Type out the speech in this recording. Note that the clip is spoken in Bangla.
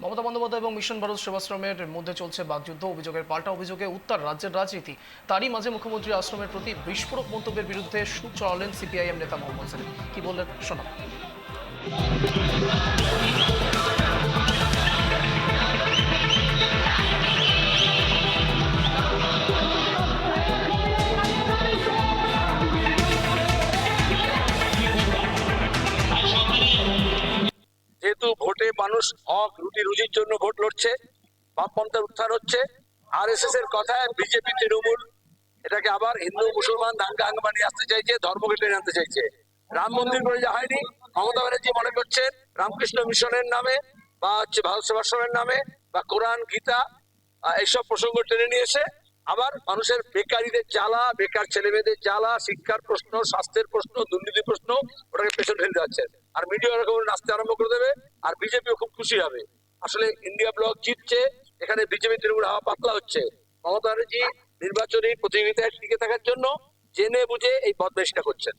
মমতা বন্দ্যোপাধ্যায় এবং মিশন ভারত সেবাশ্রমের মধ্যে চলছে বাকযুদ্ধ। অভিযোগের পাল্টা অভিযোগে উত্তর রাজ্যের রাজনীতি। তারই মাঝে মুখ্যমন্ত্রী আশ্রমের প্রতি বিস্ফোরক মন্তব্যের বিরুদ্ধে সুর চড়ালেন সিপিআইএম নেতা মোহাম্মদ সেলিম। কি বললেন শোনাব। যেহেতু ভোটে মানুষ হক রুটি রুজির জন্য ভোট লড়ছে, বামপন্থার উত্থান হচ্ছে, আরএসএস এর কথায় বিজেপি তৃণমূল এটাকে আবার হিন্দু মুসলমান দাঙ্গা হাঙ্গামা নিয়ে আসতে চাইছে, ধর্মকে টেনে আনতে চাইছে। রাম মন্দির করে যা হয়নি, মমতা ব্যানার্জি মনে করছেন রামকৃষ্ণ মিশনের নামে বা ভারত সেবাশ্রমের নামে বা কোরআন গীতা এইসব প্রসঙ্গ টেনে নিয়ে এসে আবার মানুষের বেকারীদের জ্বালা, বেকার ছেলে মেয়েদের জ্বালা, শিক্ষার প্রশ্ন, স্বাস্থ্যের প্রশ্ন, দুর্নীতি প্রশ্ন ওটাকে পেছনে ফেলতে যাচ্ছেন। আর মিডিয়া ওরকম নাচতে আরম্ভ করে দেবে, আর বিজেপিও খুব খুশি হবে। আসলে ইন্ডিয়া ব্লক জিতছে, এখানে বিজেপি তৃণমূল হাওয়া পাতলা হচ্ছে। মমতা ব্যানার্জি নির্বাচনী প্রতিযোগিতায় টিকে থাকার জন্য জেনে বুঝে এই বদমাইশিটা করছেন।